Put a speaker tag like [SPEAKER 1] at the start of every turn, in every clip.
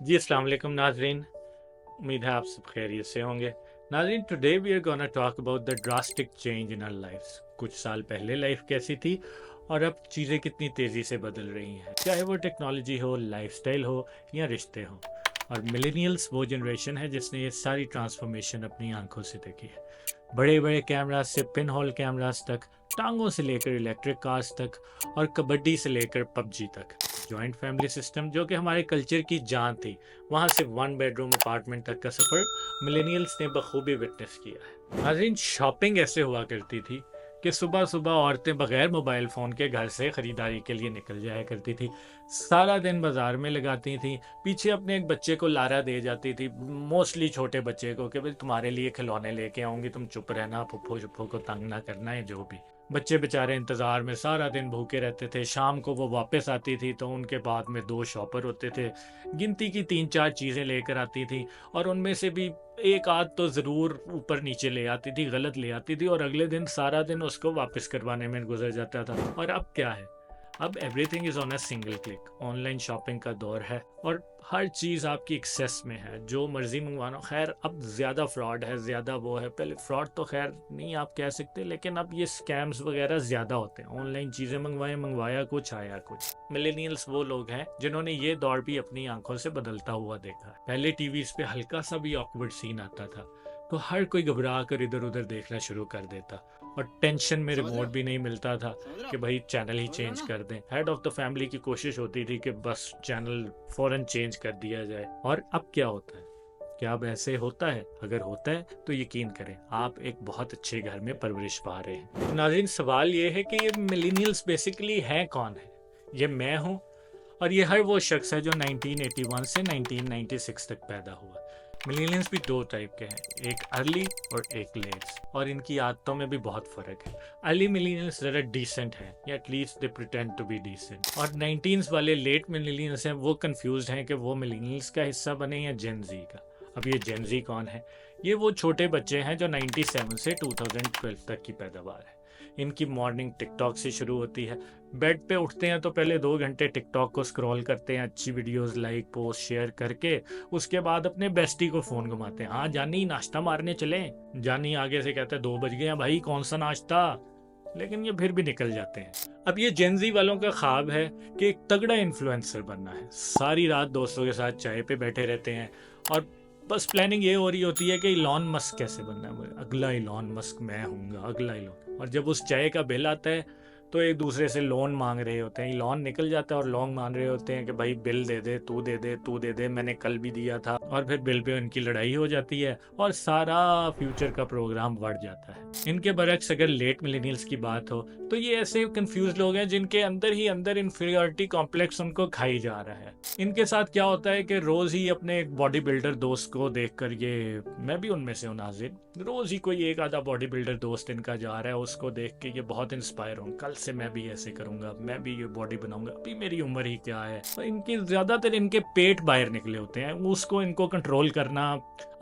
[SPEAKER 1] जी अस्सलाम वालेकुम नाजरीन। उम्मीद है आप सब खैरियत से होंगे। नाजरीन, today we are gonna talk about the drastic change in our lifes. कुछ साल पहले लाइफ कैसी थी और अब चीज़ें कितनी तेज़ी से बदल रही हैं, चाहे वो टेक्नोलॉजी हो, लाइफस्टाइल हो या रिश्ते हो। और मिलेनियल्स वो जनरेशन है जिसने ये सारी ट्रांसफॉर्मेशन अपनी आंखों से देखी है। बड़े बड़े कैमरास से पिन होल कैमरास तक, टांगों से लेकर इलेक्ट्रिक कार्स तक और कबड्डी से लेकर पबजी तक। जॉइंट फैमिली सिस्टम जो कि हमारे कल्चर की जान थी, वहाँ से वन बेडरूम अपार्टमेंट तक का सफ़र मिलेनियल्स ने बखूबी विटनेस किया है। नाज़रीन, शॉपिंग ऐसे हुआ करती थी कि सुबह सुबह औरतें बगैर मोबाइल फ़ोन के घर से ख़रीदारी के लिए निकल जाया करती थी। सारा दिन बाज़ार में लगाती थी, पीछे अपने एक बच्चे को लारा दे जाती थी, मोस्टली छोटे बच्चे को, कि भाई तुम्हारे लिए खिलौने लेके आऊँगी, तुम चुप रहना, फुफ्फो शुफ्फो को तंग ना करना है जो भी। बच्चे बेचारे इंतज़ार में सारा दिन भूखे रहते थे। शाम को वो वापस आती थी तो उनके बाद में दो शॉपर होते थे, गिनती की तीन चार चीज़ें लेकर आती थी और उनमें से भी एक आध तो ज़रूर ऊपर नीचे ले आती थी, गलत ले आती थी, और अगले दिन सारा दिन उसको वापस करवाने में गुजर जाता था। और अब क्या है, अब everything is on a single click. Online shopping का दौर है और हर चीज़ आपकी एक्सेस में है, जो मर्ज़ी मंगवाना। खैर अब ज़्यादा फ्रॉड है, ज़्यादा वो है। पहले फ्रॉड तो खैर नहीं आप कह सकते, लेकिन अब ये स्कैम्स वगैरह ज़्यादा होते हैं। ऑनलाइन चीज़ें मंगवाया कुछ आया कुछ। मिलेनियल्स वो लोग हैं जिन्होंने ये दौर भी अपनी आंखों से बदलता हुआ देखा है। पहले टीवीज़ पे हल्का सा भी ऑकवर्ड सीन आता था तो हर कोई घबरा कर इधर उधर देखना शुरू कर देता, और टेंशन में
[SPEAKER 2] समझ रहे
[SPEAKER 1] रिमोट
[SPEAKER 2] हो?
[SPEAKER 1] भी नहीं मिलता था
[SPEAKER 2] समझ रहे
[SPEAKER 1] कि
[SPEAKER 2] हो?
[SPEAKER 1] भाई चैनल ही
[SPEAKER 2] समझ रहे हो
[SPEAKER 1] चेंज
[SPEAKER 2] ना?
[SPEAKER 1] कर दें। हेड ऑफ द फैमिली की कोशिश होती थी कि बस चैनल फौरन चेंज कर दिया जाए। और अब क्या होता है, क्या अब ऐसे होता है? अगर होता है तो यकीन करें आप एक बहुत अच्छे घर में परवरिश पा रहे हैं। तो नाज़रीन, सवाल ये है कि ये मिलेनियल्स बेसिकली हैं कौन है? ये मैं हूँ, और ये हर वो शख्स है जो 1981 से 1996 तक पैदा हुआ। मिलेनियंस भी दो टाइप के हैं, एक अर्ली और एक लेट्स, और इनकी आदतों में भी बहुत फ़र्क है। अर्ली मिलेनियंस ज़रा डिसेंट हैं, या at least they pretend to be decent, और 19s वाले लेट मिलेनियंस हैं वो कंफ्यूज हैं कि वो मिलेनियल्स का हिस्सा बने या जेन जी का। अब ये जेन जी कौन है? ये वो छोटे बच्चे हैं जो 97 से 2012 तक की पैदावार है। इनकी मॉर्निंग टिकटॉक से शुरू होती है। बेड पे उठते हैं तो पहले 2 घंटे टिकटॉक को स्क्रॉल करते हैं, अच्छी वीडियोस लाइक पोस्ट शेयर करके। उसके बाद अपने बेस्टी को फ़ोन घुमाते हैं, हाँ जानी नाश्ता मारने चले। जानी आगे से कहता है 2 बज गए हैं भाई, कौन सा नाश्ता, लेकिन ये फिर भी निकल जाते हैं। अब ये जेनजी वालों का ख्वाब है कि एक तगड़ा इन्फ्लुएंसर बनना है। सारी रात दोस्तों के साथ चाय पे बैठे रहते हैं और बस प्लानिंग ये हो रही होती है कि इलॉन मस्क कैसे बनना है। अगला इलॉन मस्क मैं हूँगा, अगला इलॉन। और जब उस चाय का बिल आता है तो एक दूसरे से लोन मांग रहे होते हैं। इलॉन निकल जाता है और लोन मांग रहे होते हैं कि भाई बिल दे दे, तू दे दे, तू दे दे, मैंने कल भी दिया था। और फिर बिल पे उनकी लड़ाई हो जाती है और सारा फ्यूचर का प्रोग्राम बढ़ जाता है। इनके बरक्स अगर लेट मिलेनियल्स की बात हो तो ये ऐसे कंफ्यूज लोग हैं जिनके अंदर ही अंदर इन्फीरियरिटी कॉम्प्लेक्स उनको खाई जा रहा है। इनके साथ क्या होता है कि रोज ही अपने एक बॉडी बिल्डर दोस्त को देखकर, ये मैं भी उनमें से हूं नाज़रीन, रोज ही कोई एक आधा बॉडी बिल्डर दोस्त इनका जा रहा है, उसको देख के ये बहुत इंस्पायर हों, कल से मैं भी ऐसे करूंगा, मैं भी ये बॉडी बनाऊंगा, अभी मेरी उम्र ही क्या है। तो इनकी ज्यादातर इनके पेट बाहर निकले होते हैं, उसको इनको कंट्रोल करना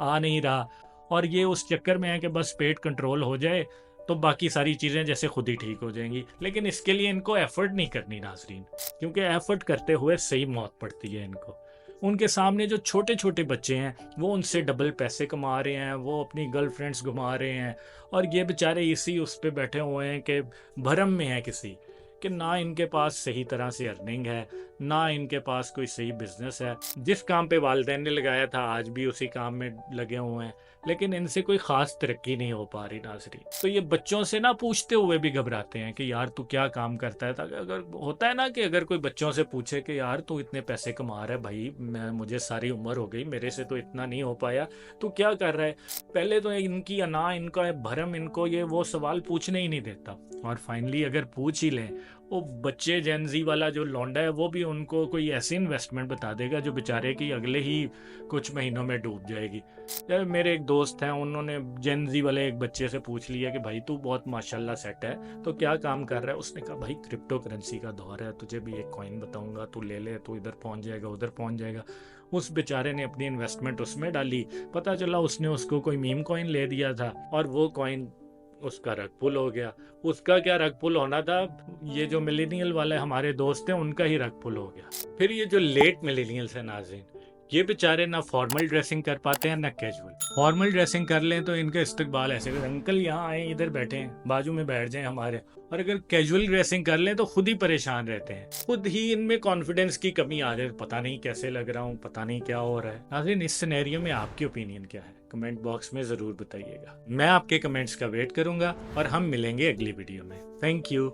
[SPEAKER 1] आ नहीं रहा, और ये उस चक्कर में है कि बस पेट कंट्रोल हो जाए तो बाकी सारी चीज़ें जैसे खुद ही ठीक हो जाएंगी। लेकिन इसके लिए इनको एफर्ट नहीं करनी नाजरीन, क्योंकि एफर्ट करते हुए सही मौत पड़ती है इनको। उनके सामने जो छोटे छोटे बच्चे हैं वो उनसे डबल पैसे कमा रहे हैं, वो अपनी गर्लफ्रेंड्स घुमा रहे हैं, और ये बेचारे इसी उस पे बैठे हुए हैं कि भरम में है किसी कि ना इनके पास सही तरह से अर्निंग है, ना इनके पास कोई सही बिजनेस है। जिस काम पे वालदैन ने लगाया था आज भी उसी काम में लगे हुए हैं, लेकिन इनसे कोई खास तरक्की नहीं हो पा रही नाजरीन। तो ये बच्चों से ना पूछते हुए भी घबराते हैं कि यार तू क्या काम करता है। अगर होता है ना कि अगर कोई बच्चों से पूछे कि यार तू इतने पैसे कमा रहा है, भाई मैं मुझे सारी उम्र हो गई, मेरे से तो इतना नहीं हो पाया, तू क्या कर रहा है। पहले तो इनकी अना, इनका भरम इनको ये वो सवाल पूछने ही नहीं देता, और फाइनली अगर पूछ ही लें, वो बच्चे जेनजी वाला जो लौंडा है वो भी उनको कोई ऐसी इन्वेस्टमेंट बता देगा जो बेचारे की अगले ही कुछ महीनों में डूब जाएगी। यार मेरे एक दोस्त हैं, उन्होंने जेनजी वाले एक बच्चे से पूछ लिया कि भाई तू बहुत माशाल्लाह सेट है तो क्या काम कर रहा है। उसने कहा भाई क्रिप्टो करेंसी का दौर है, तुझे भी एक कॉइन बताऊंगा, तू ले ले, तू इधर पहुंच जाएगा उधर पहुंच जाएगा। उस बेचारे ने अपनी इन्वेस्टमेंट उसमें डाली, पता चला उसने उसको कोई मीम कॉइन ले दिया था और वो कॉइन उसका रग पुल हो गया। उसका क्या रग पुल होना था, ये जो मिलेनियल वाले हमारे दोस्त हैं उनका ही रग पुल हो गया। फिर ये जो लेट मिलेनियल्स हैं नाज़रीन, ये बेचारे ना फॉर्मल ड्रेसिंग कर पाते हैं ना कैजुअल। फॉर्मल ड्रेसिंग कर लें तो इनका इस्तकबाल ऐसे कर, अंकल यहाँ आए, इधर बैठे हैं, बाजू में बैठ जाएं हमारे। और अगर कैजुअल ड्रेसिंग कर लें तो खुद ही परेशान रहते हैं, खुद ही इनमें कॉन्फिडेंस की कमी आ जाए, पता नहीं कैसे लग रहा हूँ, पता नहीं क्या हो रहा है। नाज़रीन, इस सिनेरियो में आपकी ओपिनियन क्या है? कमेंट बॉक्स में ज़रूर बताइएगा। मैं आपके कमेंट्स का वेट करूंगा और हम मिलेंगे अगली वीडियो में। Thank you.